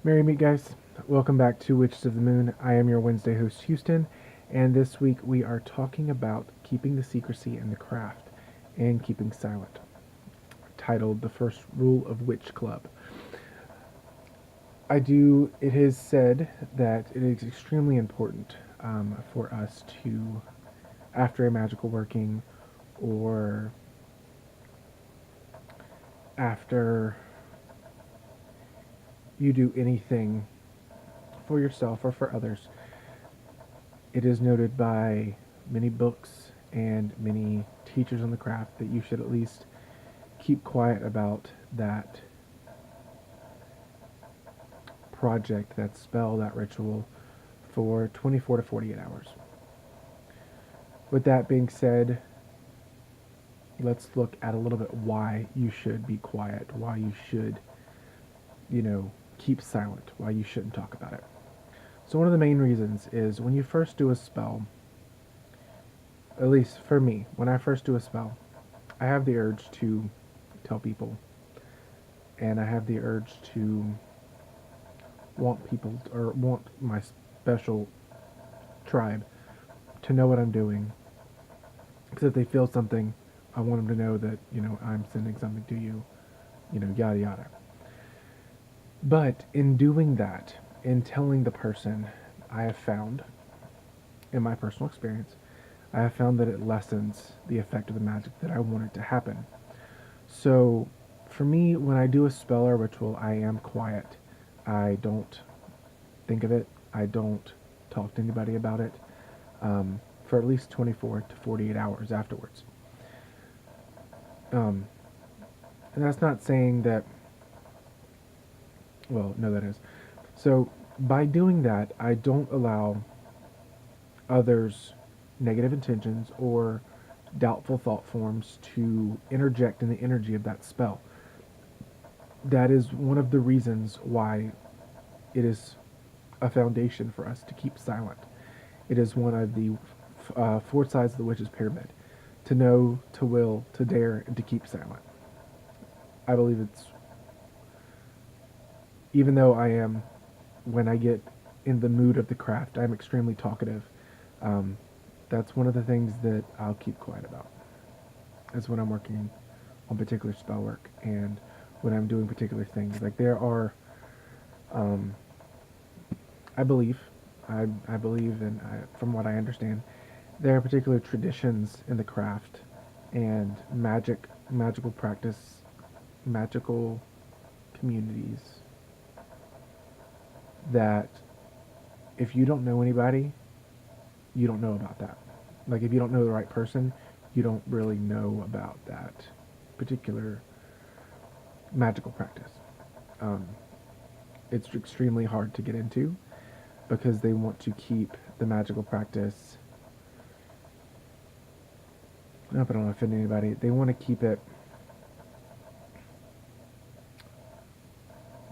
Merry meet, guys. Welcome back to Witches of the Moon. I am your Wednesday host, Houston, and this week we are talking about keeping the secrecy in the craft and keeping silent, titled The First Rule of Witch Club. It is said that it is extremely important for us to, after a magical working or after you do anything for yourself or for others, it is noted by many books and many teachers on the craft that you should at least keep quiet about that project, that spell, that ritual for 24 to 48 hours. With that being said, let's look at a little bit why you should be quiet, why you should, keep silent, why you shouldn't talk about it. So one of the main reasons is when you first do a spell, at least for me, when I first do a spell, I have the urge to tell people, and I have the urge to want people, or want my special tribe to know what I'm doing, because if they feel something, I want them to know that, I'm sending something to you, yada yada. But in doing that, in telling the person, I have found, in my personal experience, I have found that it lessens the effect of the magic that I want it to happen. So, for me, when I do a spell or ritual, I am quiet. I don't think of it. I don't talk to anybody about it for at least 24 to 48 hours afterwards. And that's not saying that, well, no, that is. So, by doing that, I don't allow others' negative intentions or doubtful thought forms to interject in the energy of that spell. That is one of the reasons why it is a foundation for us to keep silent. It is one of the four sides of the witch's pyramid: to know, to will, to dare, and to keep silent. I believe it's, even though when I get in the mood of the craft, I'm extremely talkative. That's one of the things that I'll keep quiet about. Is when I'm working on particular spell work and when I'm doing particular things. Like there are, I believe, I believe, and from what I understand, there are particular traditions in the craft and magical practice, magical communities that if you don't know anybody, you don't know about that. Like if you don't know the right person, you don't really know about that particular magical practice. It's extremely hard to get into because they want to keep the magical practice. I hope I don't offend anybody. They want to keep it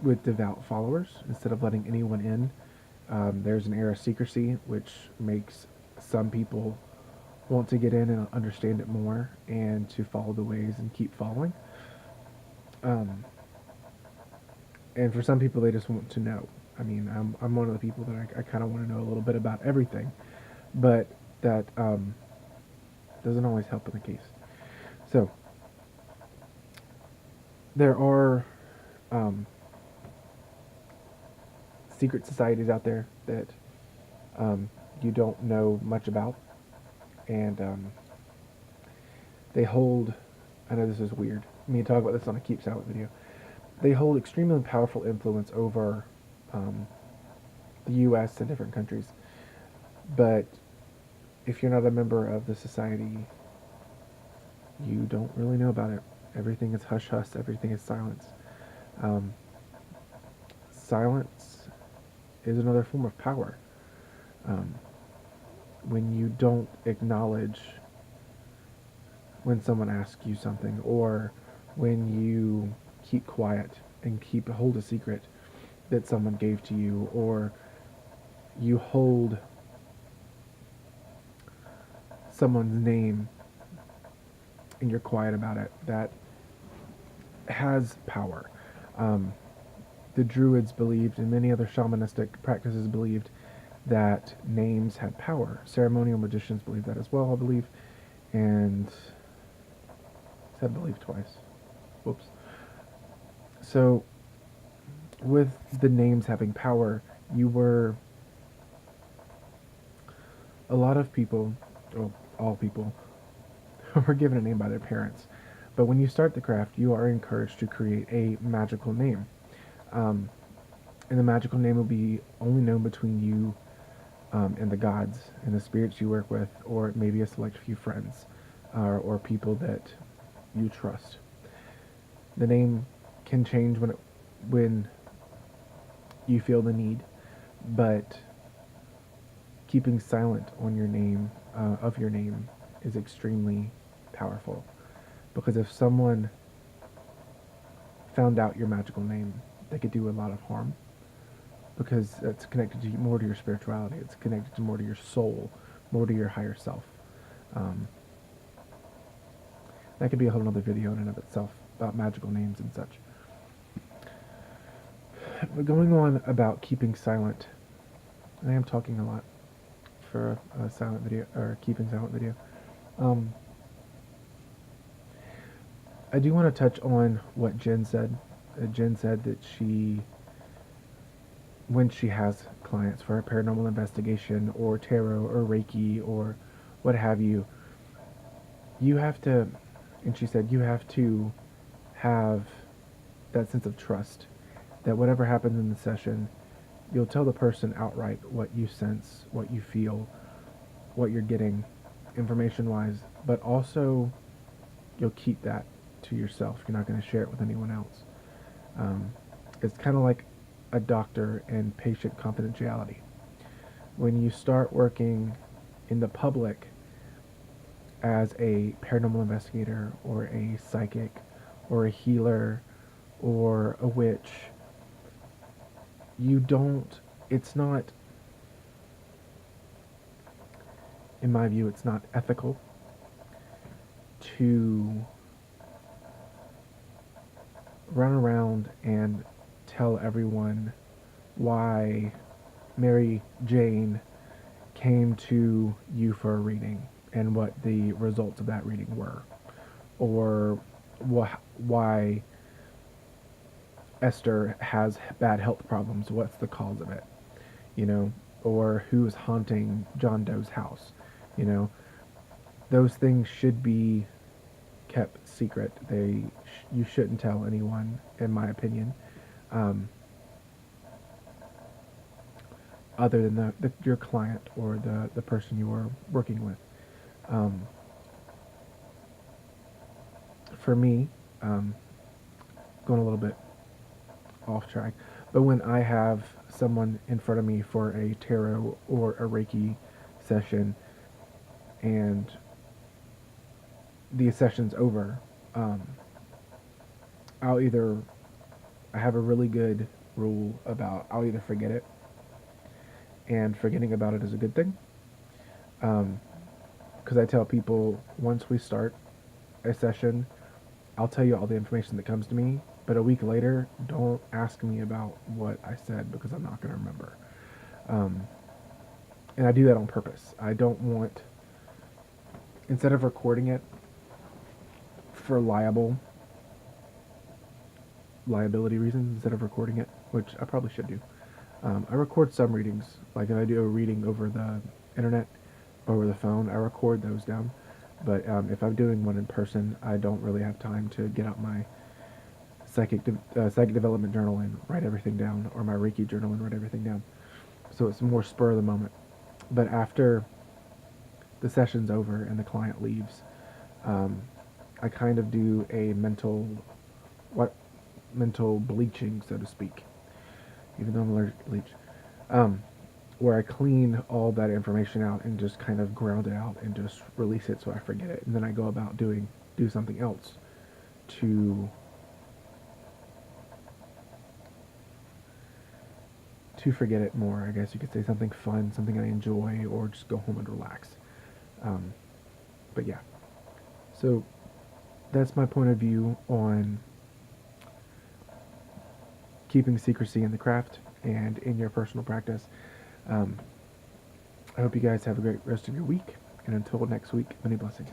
with devout followers instead of letting anyone in. There's an air of secrecy, which makes some people want to get in and understand it more and to follow the ways and keep following. And for some people, they just want to know. I mean, I'm one of the people that I kind of want to know a little bit about everything, but that doesn't always help in the case. So, there are secret societies out there that you don't know much about, and they hold, I know this is weird, me talk about this on a Keep Silent video, they hold extremely powerful influence over the US and different countries, but if you're not a member of the society, you don't really know about it. Everything is hush-hush, everything is silence. Silence is another form of power. When you don't acknowledge when someone asks you something, or when you keep quiet and hold a secret that someone gave to you, or you hold someone's name and you're quiet about it, that has power. the Druids believed, and many other shamanistic practices believed, that names had power. Ceremonial magicians believe that as well, I believe. And said believe twice. Whoops. So, with the names having power, you were a lot of people, or all people, were given a name by their parents. But when you start the craft, you are encouraged to create a magical name. Um, and the magical name will be only known between you and the gods and the spirits you work with, or maybe a select few friends or people that you trust. The name can change when you feel the need, but keeping silent on your name of your name is extremely powerful, because if someone found out your magical name, they could do a lot of harm, because it's connected to more to your spirituality. It's connected to more to your soul, more to your higher self. Um, that could be a whole other video in and of itself about magical names and such. But going on about keeping silent, I am talking a lot for a silent video, or keeping silent video. I do want to touch on what Jen said. Jen said that when she has clients for a paranormal investigation or tarot or Reiki or what have you, you have to, and she said, you have to have that sense of trust that whatever happens in the session, you'll tell the person outright what you sense, what you feel, what you're getting information-wise, but also you'll keep that to yourself. You're not going to share it with anyone else. It's kind of like a doctor and patient confidentiality. When you start working in the public as a paranormal investigator or a psychic or a healer or a witch, it's not, in my view, it's not ethical to run around and tell everyone why Mary Jane came to you for a reading and what the results of that reading were, or why Esther has bad health problems, what's the cause of it, or who's haunting John Doe's house. Those things should be kept secret. You shouldn't tell anyone, in my opinion, other than your client or the person you are working with. For me, going a little bit off track, but when I have someone in front of me for a tarot or a Reiki session and the session's over, I have a really good rule about I'll either forget it, and forgetting about it is a good thing, because I tell people once we start a session, I'll tell you all the information that comes to me, but a week later, don't ask me about what I said, because I'm not going to remember. And I do that on purpose. I don't want, instead of recording it for liability reasons, instead of recording it, which I probably should do, I record some readings. Like if I do a reading over the internet, over the phone, I record those down. But if I'm doing one in person, I don't really have time to get out my psychic development journal and write everything down, or my Reiki journal and write everything down. So it's more spur of the moment. But after the session's over and the client leaves, I kind of do a mental bleaching, so to speak, even though I'm allergic to bleach, where I clean all that information out and just kind of ground it out and just release it so I forget it, and then I go about do something else to forget it more. I guess you could say something fun, something I enjoy, or just go home and relax. But yeah, so that's my point of view on keeping secrecy in the craft and in your personal practice. I hope you guys have a great rest of your week, and until next week, many blessings.